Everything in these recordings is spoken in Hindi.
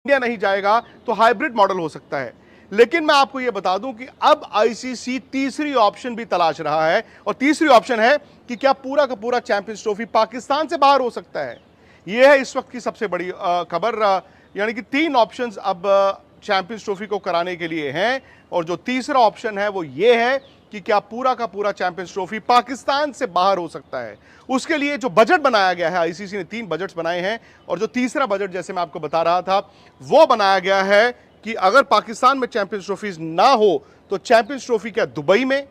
इंडिया नहीं जाएगा तो हाइब्रिड मॉडल हो सकता है। लेकिन मैं आपको यह बता दूं कि अब आईसीसी तीसरी ऑप्शन भी तलाश रहा है, और तीसरी ऑप्शन है कि क्या पूरा का पूरा चैंपियंस ट्रॉफी पाकिस्तान से बाहर हो सकता है। यह है इस वक्त की सबसे बड़ी खबर। यानी कि तीन ऑप्शंस अब चैंपियंस ट्रॉफी को कराने के लिए हैं, और जो तीसरा ऑप्शन है वो ये है कि क्या पूरा का पूरा चैंपियंस ट्रॉफी पाकिस्तान से बाहर हो सकता है। उसके लिए जो बजट बनाया गया है, आईसीसी ने 3 बजट्स बनाए हैं, और जो तीसरा बजट जैसे मैं आपको बता रहा था वो बनाया गया है कि अगर पाकिस्तान में चैंपियंस ट्रॉफीज ना हो तो चैंपियंस ट्रॉफी क्या दुबई में,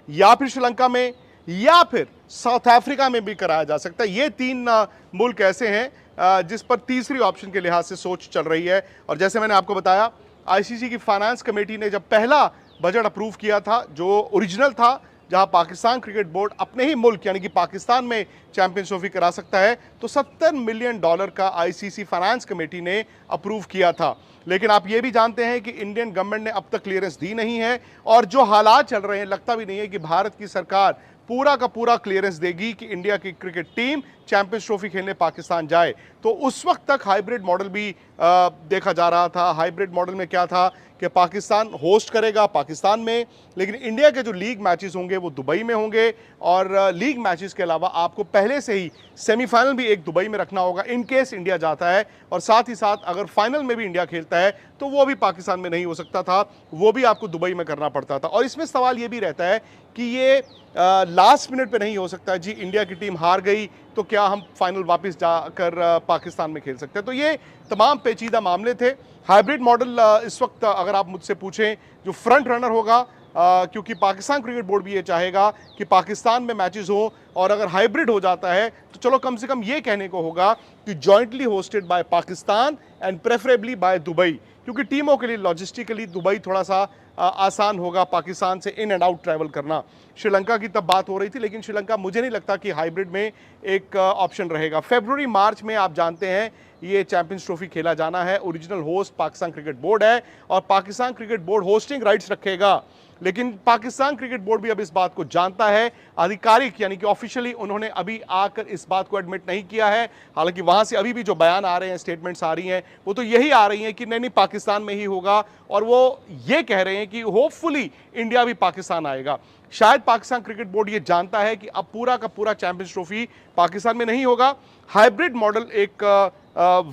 या फिर श्रीलंका में, या फिर साउथ अफ्रीका में भी कराया जा सकता है। ये 3 मुल्क ऐसे हैं जिस पर तीसरी ऑप्शन के लिहाज से सोच चल रही है। और जैसे मैंने आपको बताया, आईसीसी की फाइनेंस कमेटी ने जब पहला बजट अप्रूव किया था, जो ओरिजिनल था, जहां पाकिस्तान क्रिकेट बोर्ड अपने ही मुल्क यानी कि पाकिस्तान में चैंपियंस ट्रॉफी करा सकता है, तो $70 मिलियन का आईसीसी फाइनेंस कमेटी ने अप्रूव किया था। लेकिन आप ये भी जानते हैं कि इंडियन गवर्नमेंट ने अब तक क्लियरेंस दी नहीं है, और जो हालात चल रहे हैं लगता भी नहीं है कि भारत की सरकार पूरा का पूरा क्लियरेंस देगी कि इंडिया की क्रिकेट टीम चैंपियंस ट्रॉफी खेलने पाकिस्तान जाए। तो उस वक्त तक हाइब्रिड मॉडल भी देखा जा रहा था। हाइब्रिड मॉडल में क्या था कि पाकिस्तान होस्ट करेगा पाकिस्तान में, लेकिन इंडिया के जो लीग मैचेस होंगे वो दुबई में होंगे, और लीग मैचेस के अलावा आपको पहले से ही सेमीफाइनल भी एक दुबई में रखना होगा इन केस इंडिया जाता है, और साथ ही साथ अगर फाइनल में भी इंडिया खेलता है तो वो भी पाकिस्तान में नहीं हो सकता था, वो भी आपको दुबई में करना पड़ता था। और इसमें सवाल ये भी रहता है कि ये लास्ट मिनट पे नहीं हो सकता जी, इंडिया की टीम हार गई तो क्या हम फाइनल वापस जाकर पाकिस्तान में खेल सकते हैं। तो ये तमाम पेचीदा मामले थे। हाइब्रिड मॉडल इस वक्त अगर आप मुझसे पूछें जो फ्रंट रनर होगा, क्योंकि पाकिस्तान क्रिकेट बोर्ड भी ये चाहेगा कि पाकिस्तान में मैचेस हो, और अगर हाइब्रिड हो जाता है तो चलो कम से कम ये कहने को होगा कि jointly hosted by Pakistan and preferably by Dubai, क्योंकि टीमों के लिए लॉजिस्टिकली दुबई थोड़ा सा आसान होगा पाकिस्तान से इन एंड आउट ट्रैवल करना। श्रीलंका की तब बात हो रही थी, लेकिन श्रीलंका मुझे नहीं लगता कि हाइब्रिड में एक ऑप्शन रहेगा। फरवरी मार्च में आप जानते हैं ये चैंपियंस ट्रॉफी खेला जाना है। Original host Pakistan cricket board है, और Pakistan cricket board hosting rights रखेगा। लेकिन पाकिस्तान क्रिकेट बोर्ड भी अब इस बात को जानता है, आधिकारिक यानी कि ऑफिशियली उन्होंने अभी आकर इस बात को एडमिट नहीं किया है। हालांकि वहां से अभी भी जो बयान आ रहे हैं, स्टेटमेंट्स आ रही हैं, वो तो यही आ रही हैं कि नहीं नहीं पाकिस्तान में ही होगा, और वो ये कह रहे हैं कि होपफुली इंडिया भी पाकिस्तान आएगा। शायद पाकिस्तान क्रिकेट बोर्ड ये जानता है कि अब पूरा का पूरा चैंपियंस ट्रॉफी पाकिस्तान में नहीं होगा। हाइब्रिड मॉडल एक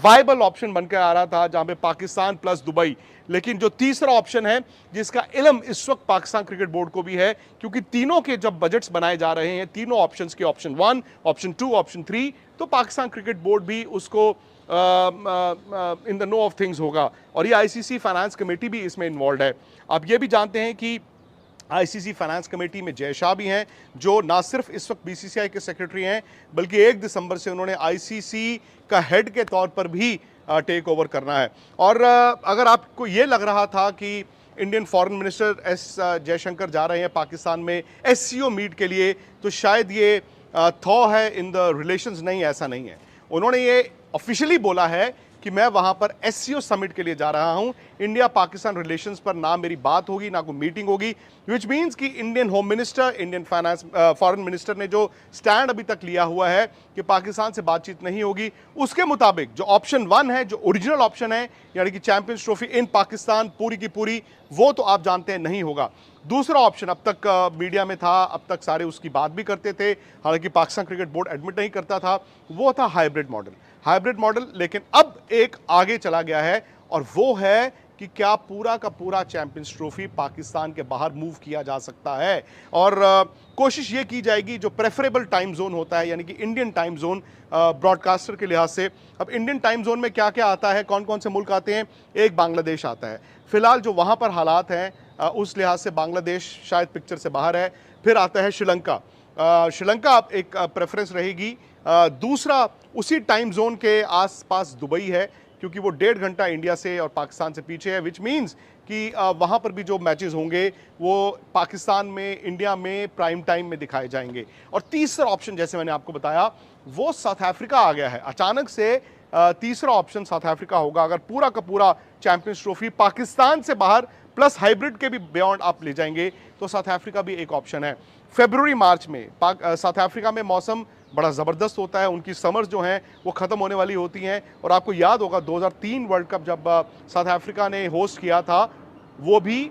वायबल ऑप्शन बनकर आ रहा था, जहां पे पाकिस्तान प्लस दुबई। लेकिन जो तीसरा ऑप्शन है जिसका इल्म इस वक्त पाकिस्तान क्रिकेट बोर्ड को भी है, क्योंकि तीनों के जब बजट्स बनाए जा रहे हैं, तीनों ऑप्शंस के, ऑप्शन 1, ऑप्शन 2, ऑप्शन 3, तो पाकिस्तान क्रिकेट बोर्ड भी उसको in the know of things होगा, और ये आईसीसी फाइनेंस कमेटी भी इसमें इन्वॉल्व है। आप ये भी जानते हैं कि आईसीसी फाइनेंस कमेटी में जय शाह भी हैं, जो ना सिर्फ इस वक्त बीसीसीआई के सेक्रेटरी हैं, बल्कि 1 दिसंबर से उन्होंने आईसीसी का हेड के तौर पर भी टेक ओवर करना है। और अगर आपको ये लग रहा था कि Indian foreign minister S Jaishankar जा रहे हैं पाकिस्तान में एससीओ मीट के लिए, तो शायद ये थॉ है इन द रिलेशंस, नहीं, ऐसा नहीं है। उन्होंने ये ऑफिशियली बोला है कि मैं वहां पर एससीओ समिट के लिए जा रहा हूं। इंडिया पाकिस्तान रिलेशंस पर ना मेरी बात होगी ना कोई मीटिंग होगी, विच मीन्स कि Indian home minister, Indian finance foreign minister ने जो स्टैंड अभी तक लिया हुआ है कि पाकिस्तान से बातचीत नहीं होगी, उसके मुताबिक जो ऑप्शन 1 है, जो ओरिजिनल ऑप्शन है, यानी कि चैंपियंस ट्रॉफी इन पाकिस्तान पूरी की पूरी, वो तो आप जानते हैं नहीं होगा। दूसरा ऑप्शन अब तक मीडिया में था, अब तक सारे उसकी बात भी करते थे, हालांकि पाकिस्तान क्रिकेट बोर्ड एडमिट नहीं करता था, वो था हाइब्रिड मॉडल। हाइब्रिड मॉडल, लेकिन अब एक आगे चला गया है, और वो है कि क्या पूरा का पूरा चैंपियंस ट्रॉफी पाकिस्तान के बाहर मूव किया जा सकता है। और कोशिश ये की जाएगी जो प्रेफरेबल टाइम जोन होता है, यानी कि इंडियन टाइम जोन ब्रॉडकास्टर के लिहाज से। अब इंडियन टाइम जोन में क्या क्या आता है, कौन कौन से मुल्क आते हैं, एक बांग्लादेश आता है। फिलहाल जो वहाँ पर हालात हैं उस लिहाज से बांग्लादेश शायद पिक्चर से बाहर है। फिर आता है श्रीलंका। श्रीलंका एक प्रेफरेंस रहेगी। दूसरा उसी टाइम जोन के आसपास दुबई है, क्योंकि वो 1.5 घंटा इंडिया से और पाकिस्तान से पीछे है, विच मीन्स कि वहाँ पर भी जो मैचेस होंगे वो पाकिस्तान में, इंडिया में प्राइम टाइम में दिखाए जाएंगे। और तीसरा ऑप्शन जैसे मैंने आपको बताया वो साउथ अफ्रीका आ गया है अचानक से। तीसरा ऑप्शन साउथ अफ्रीका होगा अगर पूरा का पूरा चैंपियंस ट्रॉफी पाकिस्तान से बाहर प्लस हाइब्रिड के भी बियॉन्ड आप ले जाएंगे तो साउथ अफ्रीका भी एक ऑप्शन है। फरवरी मार्च में साउथ अफ्रीका में मौसम बड़ा ज़बरदस्त होता है। उनकी समर्स जो हैं वो ख़त्म होने वाली होती हैं। और आपको याद होगा 2003 वर्ल्ड कप जब साउथ अफ्रीका ने होस्ट किया था, वो भी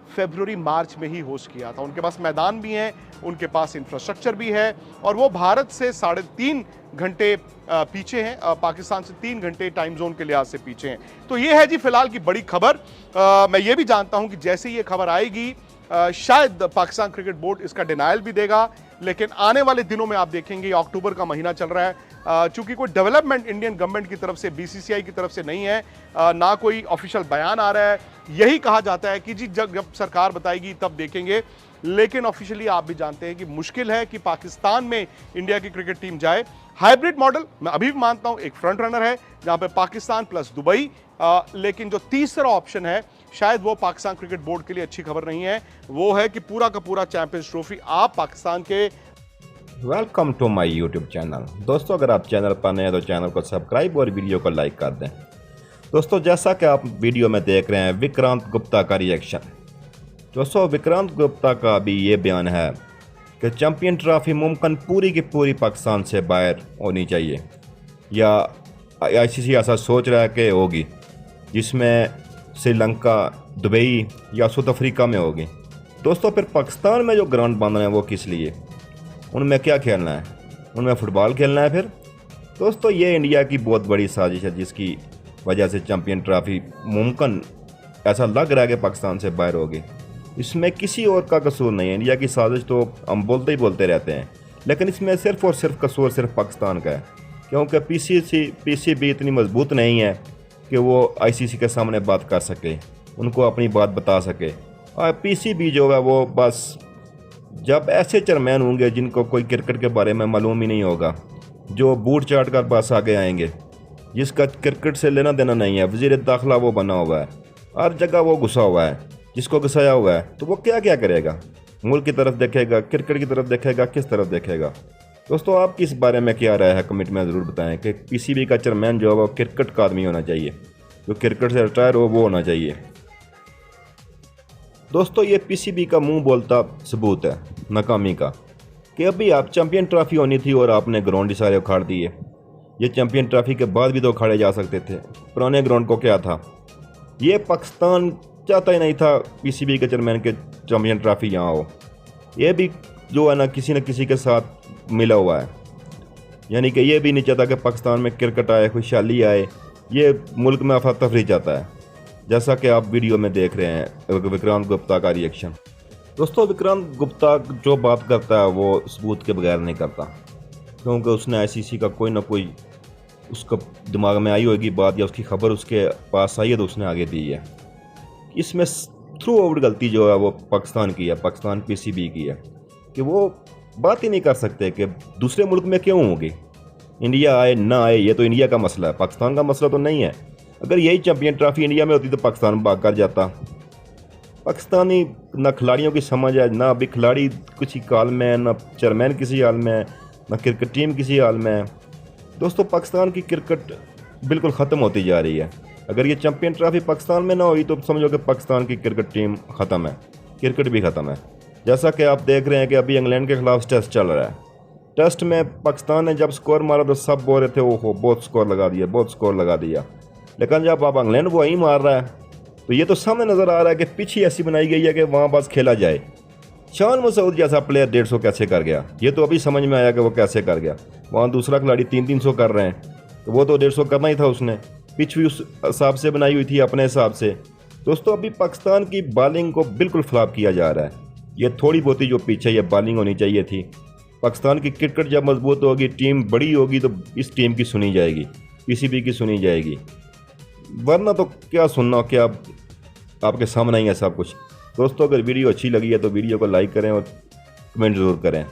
फरवरी मार्च में ही होस्ट किया था। उनके पास मैदान भी हैं, उनके पास इंफ्रास्ट्रक्चर भी है, और वो भारत से 3.5 घंटे पीछे हैं, पाकिस्तान से 3 घंटे टाइम जोन के लिहाज से पीछे हैं। तो ये है जी फिलहाल की बड़ी खबर। मैं ये भी जानता हूं कि जैसे ये खबर आएगी शायद पाकिस्तान क्रिकेट बोर्ड इसका डिनायल भी देगा, लेकिन आने वाले दिनों में आप देखेंगे, अक्टूबर का महीना चल रहा है, चूंकि कोई डेवलपमेंट इंडियन गवर्नमेंट की तरफ से, बीसीसीआई की तरफ से नहीं है, ना कोई ऑफिशियल बयान आ रहा है। यही कहा जाता है कि जी जब सरकार बताएगी तब देखेंगे, लेकिन ऑफिशियली आप भी जानते हैं कि मुश्किल है कि पाकिस्तान में इंडिया की क्रिकेट टीम जाए। हाइब्रिड मॉडल मैं अभी भी मानता हूं एक फ्रंट रनर है, जहां पे पाकिस्तान प्लस दुबई, लेकिन जो तीसरा ऑप्शन है शायद वो पाकिस्तान क्रिकेट बोर्ड के लिए अच्छी खबर नहीं है। वो है कि पूरा का पूरा चैंपियंस ट्रॉफी आप पाकिस्तान के। Welcome to my YouTube channel. दोस्तों, अगर आप चैनल पर नए हैं तो चैनल को सब्सक्राइब और वीडियो को लाइक कर दें। दोस्तों, जैसा कि आप वीडियो में देख रहे हैं, विक्रांत गुप्ता का रिएक्शन। दोस्तों, विक्रांत गुप्ता का अभी ये बयान है कि चैंपियन ट्रॉफी मुमकिन पूरी की पूरी पाकिस्तान से बाहर होनी चाहिए, या आईसीसी ऐसा सोच रहा है कि होगी, जिसमें श्रीलंका, दुबई या साउथ अफ्रीका में होगी। दोस्तों, फिर पाकिस्तान में जो ग्राउंड बन रहे हैं वो किस लिए? उनमें क्या खेलना है? उनमें फुटबॉल खेलना है फिर? दोस्तों, ये इंडिया की बहुत बड़ी साजिश है, जिसकी वजह से चैंपियन ट्रॉफी मुमकिन ऐसा लग रहा है कि पाकिस्तान से बाहर होगी। इसमें किसी और का कसूर नहीं है। इंडिया की साजिश तो हम बोलते ही बोलते रहते हैं, लेकिन इसमें सिर्फ और सिर्फ कसूर सिर्फ पाकिस्तान का है, क्योंकि पीसीबी इतनी मजबूत नहीं है कि वो आईसीसी के सामने बात कर सके, उनको अपनी बात बता सके। और पीसीबी जो है वो बस जब ऐसे चेयरमैन होंगे जिनको कोई क्रिकेट के बारे में मालूम ही नहीं होगा, जो बूट चाट कर बस आगे आएंगे, जिसका क्रिकेट से लेना देना नहीं है, वज़ीर दाखिला वो बना हुआ है, हर जगह वो घुसा हुआ है, जिसको घुसाया हुआ है, तो वो क्या क्या करेगा? मुल्क की तरफ देखेगा, क्रिकेट की तरफ देखेगा, किस तरफ देखेगा? दोस्तों, आपकी इस बारे में क्या राय है? कमेंट में ज़रूर बताएं कि पीसीबी का चेयरमैन जो है वो क्रिकेट का आदमी होना चाहिए, जो क्रिकेट से रिटायर हो वो होना चाहिए। दोस्तों, ये पीसीबी का मुंह बोलता सबूत है नाकामी का, कि अभी आप चैंपियन ट्रॉफी होनी थी और आपने ग्राउंड ही सारे उखाड़ दिए। ये चैंपियन ट्रॉफी के बाद भी तो उखाड़े जा सकते थे। पुराने ग्राउंड को क्या था? ये पाकिस्तान चाहता ही नहीं था पीसीबी के चेयरमैन के चैंपियन ट्रॉफी यहाँ हो। ये भी जो है ना किसी के साथ मिला हुआ है, यानी कि ये भी नहीं चाहता कि पाकिस्तान में क्रिकेट आए, खुशहाली आए। ये मुल्क में अफरा तफरी चाहता है, जैसा कि आप वीडियो में देख रहे हैं विक्रांत गुप्ता का रिएक्शन। दोस्तों, विक्रांत गुप्ता जो बात करता है वो सबूत के बगैर नहीं करता, क्योंकि उसने आईसीसी का कोई ना कोई उसका दिमाग में आई होगी बात, या उसकी खबर उसके पास आई है तो उसने आगे दी है। इसमें थ्रू आउट गलती जो है वो पाकिस्तान की है, पाकिस्तान पीसीबी की है, कि वो बात ही नहीं कर सकते कि दूसरे मुल्क में क्यों होगी। इंडिया आए ना आए, ये तो इंडिया का मसला है, पाकिस्तान का मसला तो नहीं है। अगर यही चैंपियन ट्रॉफी इंडिया में होती तो पाकिस्तान भाग कर जाता। पाकिस्तानी ना खिलाड़ियों की समझ है, ना अभी खिलाड़ी किसी हाल में है, ना चेयरमैन किसी हाल में है, ना क्रिकेट टीम किसी हाल में है। दोस्तों, पाकिस्तान की क्रिकेट बिल्कुल ख़त्म होती जा रही है। अगर ये चैंपियन ट्रॉफी पाकिस्तान में ना हुई तो समझो कि पाकिस्तान की क्रिकेट टीम ख़त्म है, क्रिकेट भी ख़त्म है। जैसा कि आप देख रहे हैं कि अभी इंग्लैंड के खिलाफ टेस्ट चल रहा है। टेस्ट में पाकिस्तान ने जब स्कोर मारा तो सब बोल रहे थे ओहो बहुत स्कोर लगा दिया, बहुत स्कोर लगा दिया। लेकिन जब आप इंग्लैंड वही मार रहा है तो ये तो सामने नज़र आ रहा है कि पिच ऐसी बनाई गई है कि वहाँ बस खेला जाए। शान मसूद जैसा प्लेयर 150 कैसे कर गया, ये तो अभी समझ में आया कि वो कैसे कर गया। वहाँ दूसरा खिलाड़ी 300 कर रहे हैं, तो वो तो 150 करना ही था उसने। पिच भी उस हिसाब से बनाई हुई थी, अपने हिसाब से। दोस्तों, अभी पाकिस्तान की बॉलिंग को बिल्कुल फ्लॉप किया जा रहा है। ये थोड़ी बहुत ही जो पीछे ये बॉलिंग होनी चाहिए थी। पाकिस्तान की क्रिकेट जब मजबूत होगी, टीम बड़ी होगी, तो इस टीम की सुनी जाएगी, पीसीबी की सुनी जाएगी, वरना तो क्या सुनना, क्या आपके सामने ही है सब कुछ। दोस्तों, अगर वीडियो अच्छी लगी है तो वीडियो को लाइक करें और कमेंट ज़रूर करें।